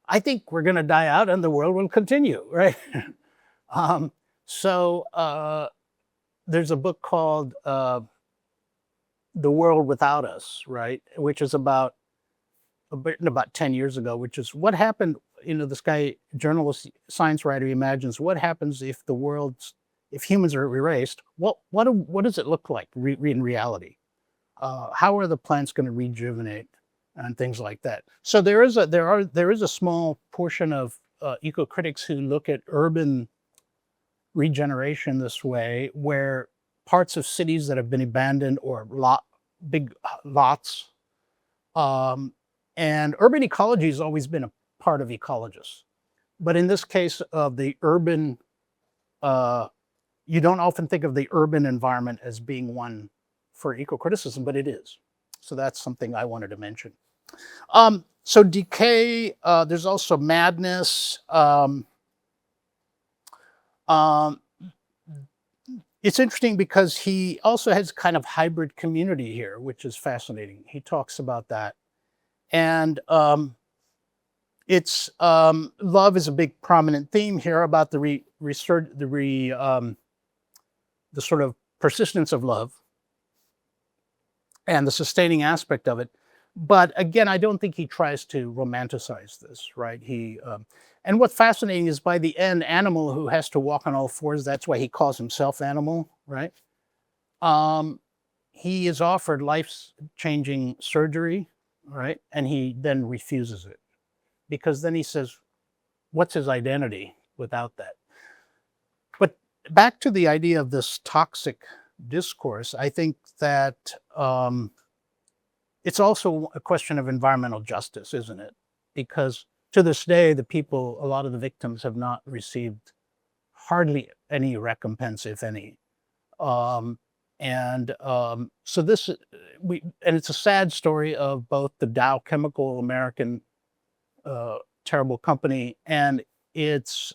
I think we're going to die out and the world will continue, right? There's a book called The World Without Us, right? Which is about 10 years ago, which is what happened, this guy, journalist, science writer, imagines what happens if humans are erased. What does it look like in reality? How are the plants going to rejuvenate and things like that? So there is a small portion of eco-critics who look at urban regeneration this way, where parts of cities that have been abandoned or big lots, and urban ecology has always been a part of ecologists. But in this case of the urban, you don't often think of the urban environment as being one for eco-criticism, but it is. So that's something I wanted to mention. So decay, there's also madness. It's interesting because he also has kind of hybrid community here, which is fascinating. He talks about that. And love is a big prominent theme here about the sort of persistence of love and the sustaining aspect of it. But again, I don't think he tries to romanticize this, right? And what's fascinating is by the end, Animal, who has to walk on all fours, that's why he calls himself Animal, right? He is offered life-changing surgery, right? And he then refuses it, because then he says, what's his identity without that? But back to the idea of this toxic discourse, I think that it's also a question of environmental justice, isn't it? Because to this day, a lot of the victims have not received hardly any recompense, if any. And so and it's a sad story of both the Dow Chemical American terrible company and its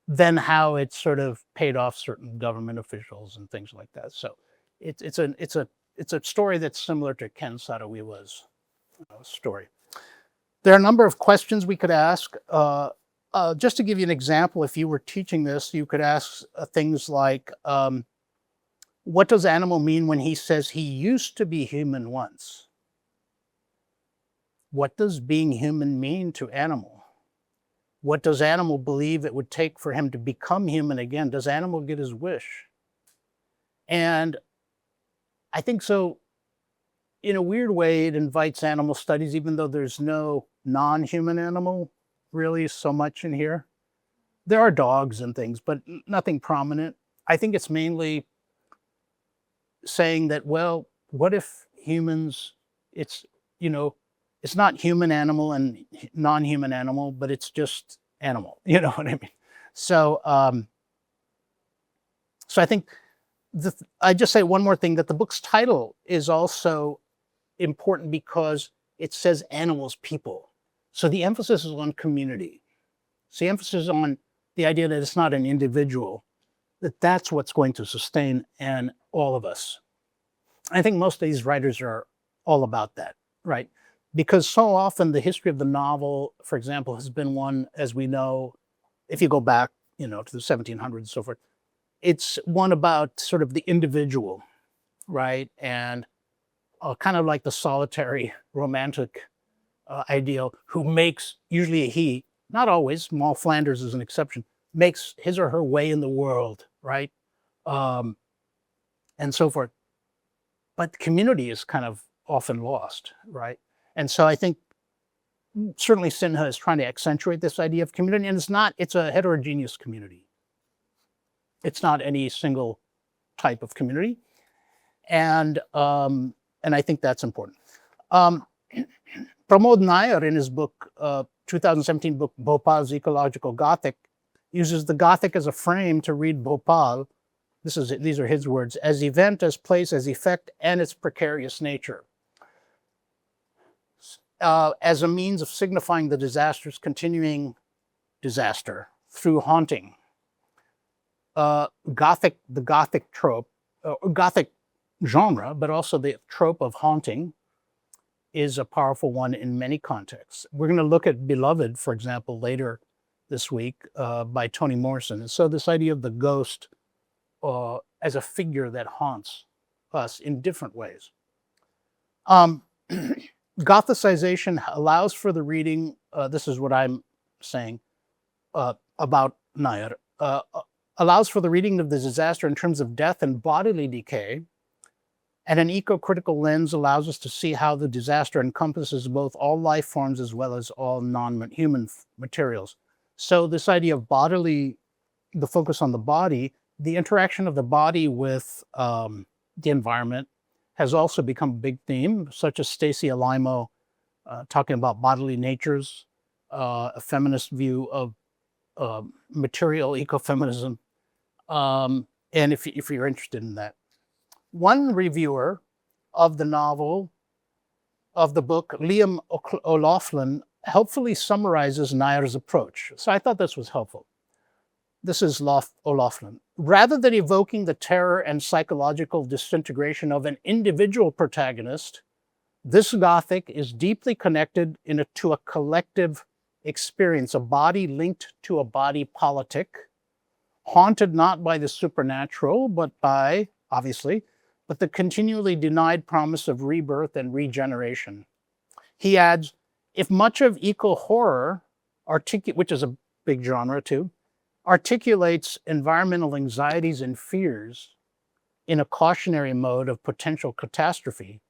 then how it sort of paid off certain government officials and things like that. So it's a story that's similar to Ken Saro-Wiwa's story. There are a number of questions we could ask. Just to give you an example, if you were teaching this, you could ask things like, what does animal mean when he says he used to be human once? What does being human mean to animal? What does animal believe it would take for him to become human again? Does animal get his wish? And I think so, in a weird way, it invites animal studies, even though there's no non-human animal really so much in here. There are dogs and things, but nothing prominent. I think it's mainly saying that, well, what if humans, it's not human animal and non-human animal, but it's just animal. You know what I mean? So, so I think I just say one more thing, that the book's title is also important because it says animals, people. So the emphasis is on community. So the emphasis is on the idea that it's not an individual, that's what's going to sustain all of us. I think most of these writers are all about that, right? Because so often the history of the novel, for example, has been one, as we know, if you go back, to the 1700s and so forth, it's one about sort of the individual, right? And kind of like the solitary romantic ideal, who makes, usually a he, not always, Moll Flanders is an exception, makes his or her way in the world, right? And so forth. But community is kind of often lost, right? And so I think certainly Sinha is trying to accentuate this idea of community, and it's a heterogeneous community. It's not any single type of community. And I think that's important. Pramod Nair, in his book, 2017 book, Bhopal's Ecological Gothic, uses the Gothic as a frame to read Bhopal, these are his words, as event, as place, as effect, and its precarious nature. As a means of signifying the disaster's continuing disaster through haunting. The Gothic trope, Gothic genre, but also the trope of haunting, is a powerful one in many contexts. We're going to look at Beloved, for example, later this week by Toni Morrison. And so this idea of the ghost as a figure that haunts us in different ways. Gothicization allows for the reading, this is what I'm saying about Nair, allows for the reading of the disaster in terms of death and bodily decay, and an eco-critical lens allows us to see how the disaster encompasses both all life forms as well as all non-human materials. So this idea of the focus on the body, the interaction of the body with the environment has also become a big theme, such as Stacey Alaimo talking about bodily natures, a feminist view of material ecofeminism, and if you're interested in that. One reviewer of the novel, of the book, Liam O'Loughlin, helpfully summarizes Nair's approach. So I thought this was helpful. This is O'Loughlin. Rather than evoking the terror and psychological disintegration of an individual protagonist, this Gothic is deeply connected to a collective experience, a body linked to a body politic, haunted not by the supernatural, but the continually denied promise of rebirth and regeneration. He adds, if much of eco-horror, which is a big genre too, articulates environmental anxieties and fears in a cautionary mode of potential catastrophe,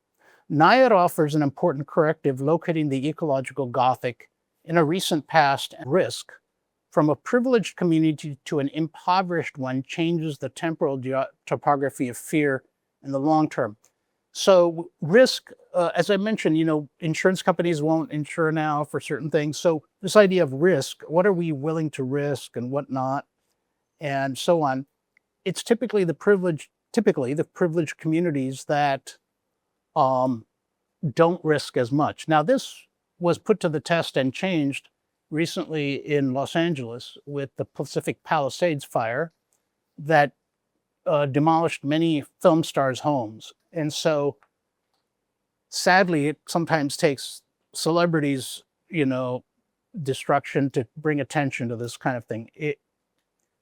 Nair offers an important corrective locating the ecological Gothic in a recent past, and risk from a privileged community to an impoverished one changes the temporal topography of fear in the long term. So risk, as I mentioned, insurance companies won't insure now for certain things. So this idea of risk, what are we willing to risk and what not, and so on. it's typically the privileged communities that don't risk as much. Now, this was put to the test and changed recently in Los Angeles with the Pacific Palisades fire that demolished many film stars' homes. And so, sadly, it sometimes takes celebrities, destruction to bring attention to this kind of thing.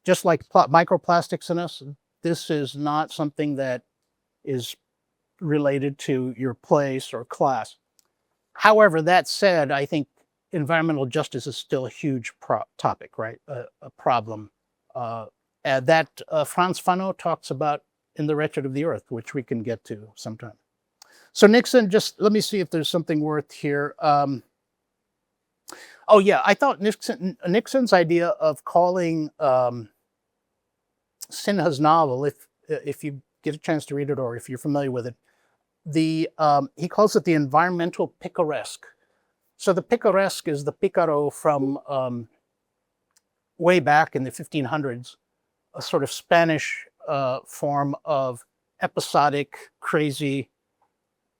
Just like microplastics in us, this is not something that is related to your place or class. However, that said, I think environmental justice is still a huge topic, right? A problem that Frantz Fanon talks about in The Wretched of the Earth, which we can get to sometime. So Nixon, just let me see if there's something worth here. Oh yeah, I thought Nixon's idea of calling Sinha's novel, if you get a chance to read it or if you're familiar with it, he calls it the environmental picaresque. So the picaresque is the picaro from way back in the 1500s, a sort of Spanish form of episodic, crazy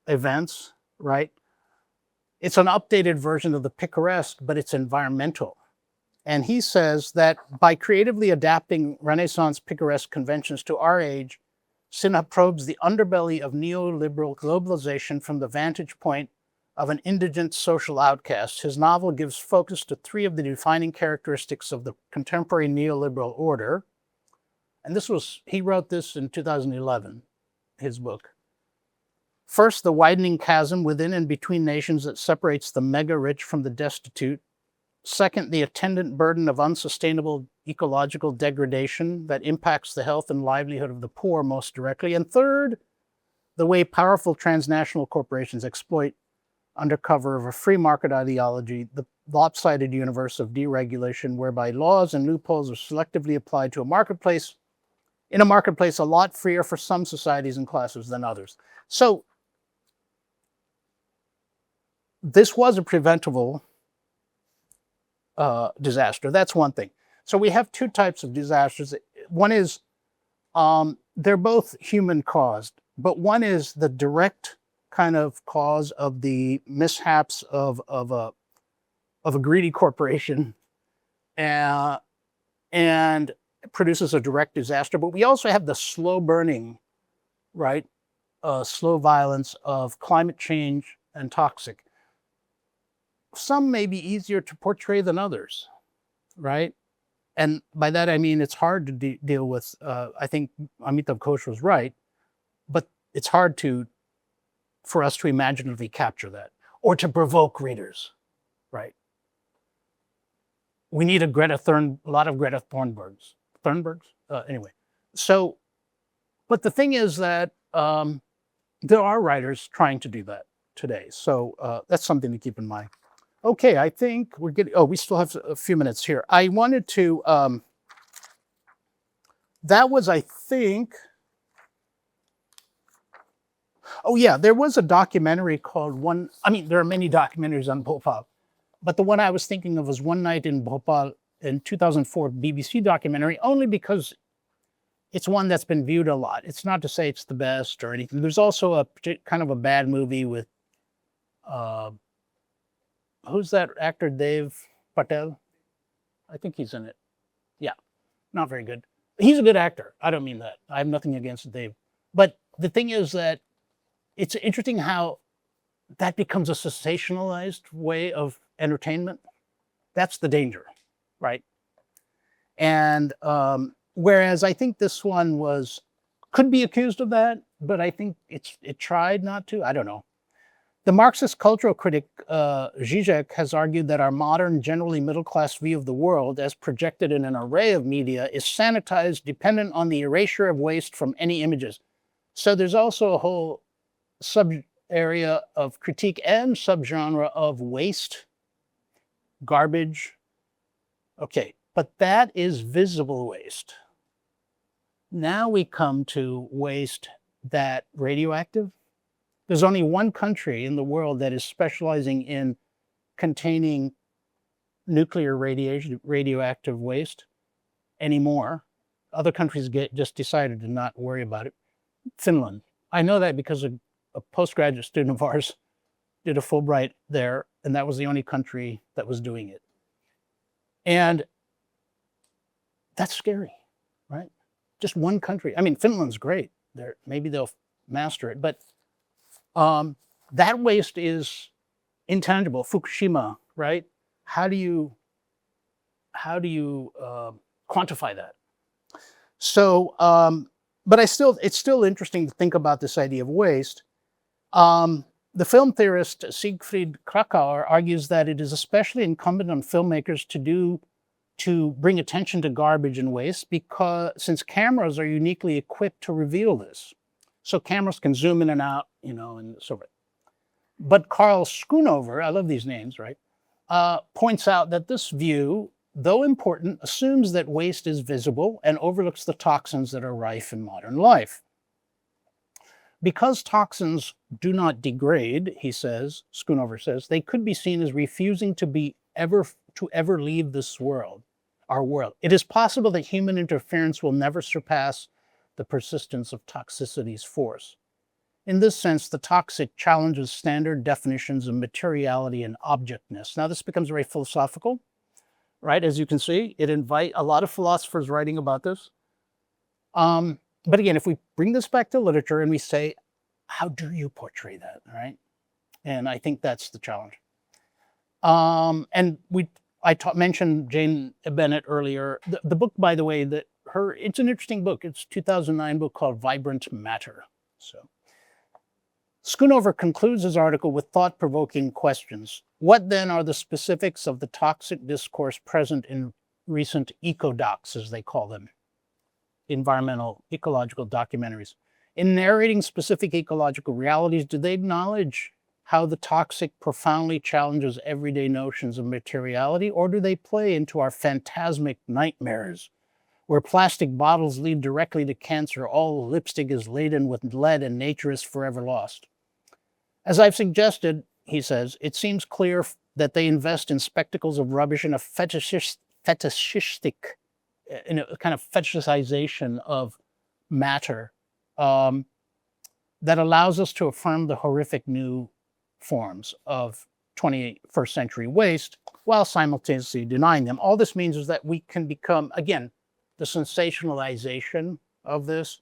events, right? It's an updated version of the picaresque, but it's environmental. And he says that by creatively adapting Renaissance picaresque conventions to our age, Sinha probes the underbelly of neoliberal globalization from the vantage point of an indigent social outcast. His novel gives focus to three of the defining characteristics of the contemporary neoliberal order. And he wrote this in 2011, his book. First, the widening chasm within and between nations that separates the mega-rich from the destitute. Second, the attendant burden of unsustainable ecological degradation that impacts the health and livelihood of the poor most directly. And third, the way powerful transnational corporations exploit, under cover of a free market ideology, the lopsided universe of deregulation whereby laws and loopholes are selectively applied to a marketplace a lot freer for some societies and classes than others. So this was a preventable disaster. That's one thing. So we have two types of disasters. One is they're both human caused, but one is the direct kind of cause of the mishaps of a greedy corporation and produces a direct disaster. But we also have the slow burning, right? Slow violence of climate change and toxic. Some may be easier to portray than others, right? And by that I mean it's hard to deal with. I think Amitav Ghosh was right, but it's hard for us to imaginatively capture that or to provoke readers, right? We need a lot of Greta Thunbergs. Anyway, so, but the thing is that there are writers trying to do that today. So that's something to keep in mind. Okay, I think we're getting, we still have a few minutes here. I wanted to, that was, I think, oh yeah, there was a documentary called there are many documentaries on Bhopal, but the one I was thinking of was One Night in Bhopal in 2004 BBC documentary, only because it's one that's been viewed a lot. It's not to say it's the best or anything. There's also a kind of a bad movie with, who's that actor, Dev Patel? I think he's in it. Yeah, not very good. He's a good actor. I don't mean that. I have nothing against Dave. But the thing is that it's interesting how that becomes a sensationalized way of entertainment. That's the danger, right? And whereas I think this one could be accused of that, but I think it tried not to. I don't know. The Marxist cultural critic Zizek has argued that our modern, generally middle-class view of the world, as projected in an array of media, is sanitized, dependent on the erasure of waste from any images. So there's also a whole sub-area of critique and subgenre of waste, garbage. Okay, but that is visible waste. Now we come to waste that radioactive. There's only one country in the world that is specializing in containing nuclear radioactive waste anymore, other countries just decided to not worry about it. Finland. I know that because a postgraduate student of ours did a Fulbright there, and that was the only country that was doing it. And that's scary, right? Just one country. I mean, Finland's great. Maybe they'll master it, but that waste is intangible. Fukushima, right? How do you quantify that? So, but it's still interesting to think about this idea of waste. The film theorist Siegfried Krakauer argues that it is especially incumbent on filmmakers to bring attention to garbage and waste since cameras are uniquely equipped to reveal this. So cameras can zoom in and out, and so forth. But Carl Schoonover, I love these names, right, points out that this view, though important, assumes that waste is visible and overlooks the toxins that are rife in modern life. Because toxins do not degrade, Schoonover says, they could be seen as refusing to ever leave this world, our world. It is possible that human interference will never surpass the persistence of toxicity's force. In this sense, the toxic challenges standard definitions of materiality and objectness. Now, this becomes very philosophical, right? As you can see, it invites a lot of philosophers writing about this. But again, if we bring this back to literature and we say, how do you portray that, right? And I think that's the challenge. And I mentioned Jane Bennett earlier. The book, by the way, it's an interesting book. It's a 2009 book called Vibrant Matter. So Schoonover concludes his article with thought-provoking questions. What then are the specifics of the toxic discourse present in recent eco-docs, as they call them? Environmental, ecological documentaries. In narrating specific ecological realities, do they acknowledge how the toxic profoundly challenges everyday notions of materiality, or do they play into our phantasmic nightmares, where plastic bottles lead directly to cancer, all lipstick is laden with lead, and nature is forever lost? As I've suggested, he says, it seems clear that they invest in spectacles of rubbish in a fetishistic, in a kind of fetishization of matter that allows us to affirm the horrific new forms of 21st century waste while simultaneously denying them. All this means is that we can become, again, the sensationalization of this,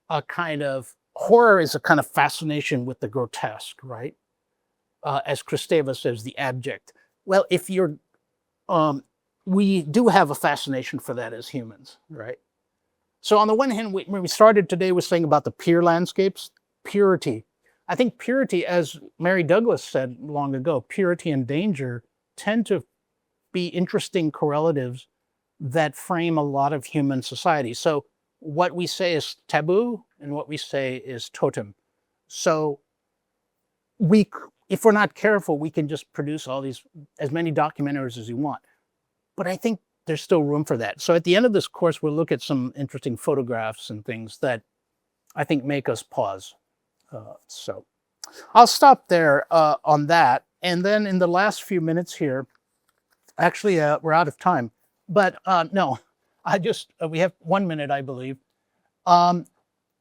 a kind of horror is a kind of fascination with the grotesque, right? As Kristeva says, the abject. Well, if you're, we do have a fascination for that as humans, right? So on the one hand, when we started today with saying about the peer landscapes, purity. I think purity, as Mary Douglas said long ago, purity and danger tend to be interesting correlatives that frame a lot of human society. So what we say is taboo and what we say is totem. So if we're not careful, we can just produce as many documentaries as we want. But I think there's still room for that. So at the end of this course, we'll look at some interesting photographs and things that I think make us pause. So I'll stop there on that. And then in the last few minutes here, actually, we're out of time. But no, we have 1 minute, I believe. And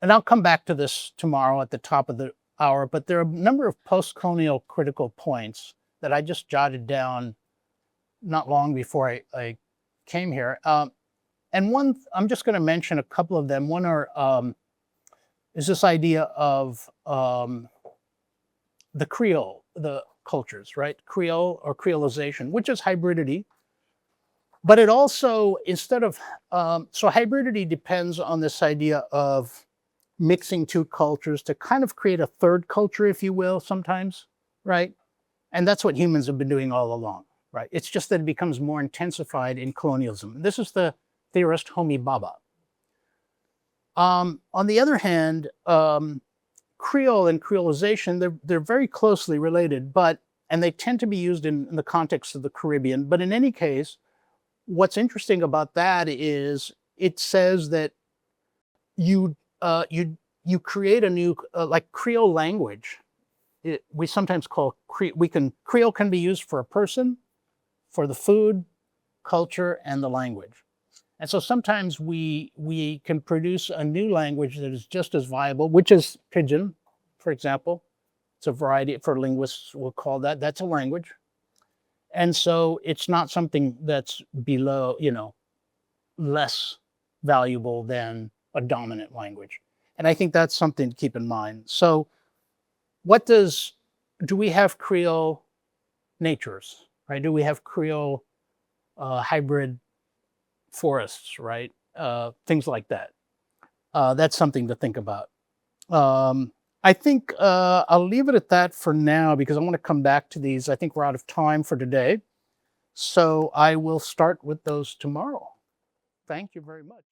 I'll come back to this tomorrow at the top of the hour. But there are a number of postcolonial critical points that I just jotted down not long before I came here. And one, I'm just going to mention a couple of them. One is this idea of the Creole, the cultures, right? Creole or Creolization, which is hybridity. But it also, so hybridity depends on this idea of mixing two cultures to kind of create a third culture, if you will, sometimes, right? And that's what humans have been doing all along, right? It's just that it becomes more intensified in colonialism. This is the theorist Homi Bhabha. On the other hand, Creole and Creolization, they're very closely related, and they tend to be used in the context of the Caribbean. But in any case, what's interesting about that is it says that you create a new, like Creole language. We sometimes call Creole can be used for a person, for the food, culture, and the language. And so sometimes we can produce a new language that is just as viable, which is Pidgin, for example. It's a variety for linguists, we'll call that. That's a language. And so it's not something that's below, less valuable than a dominant language. And I think that's something to keep in mind. So do we have Creole natures, right? Do we have Creole hybrid forests, right? Things like that. That's something to think about. I think I'll leave it at that for now because I want to come back to these. I think we're out of time for today. So I will start with those tomorrow. Thank you very much.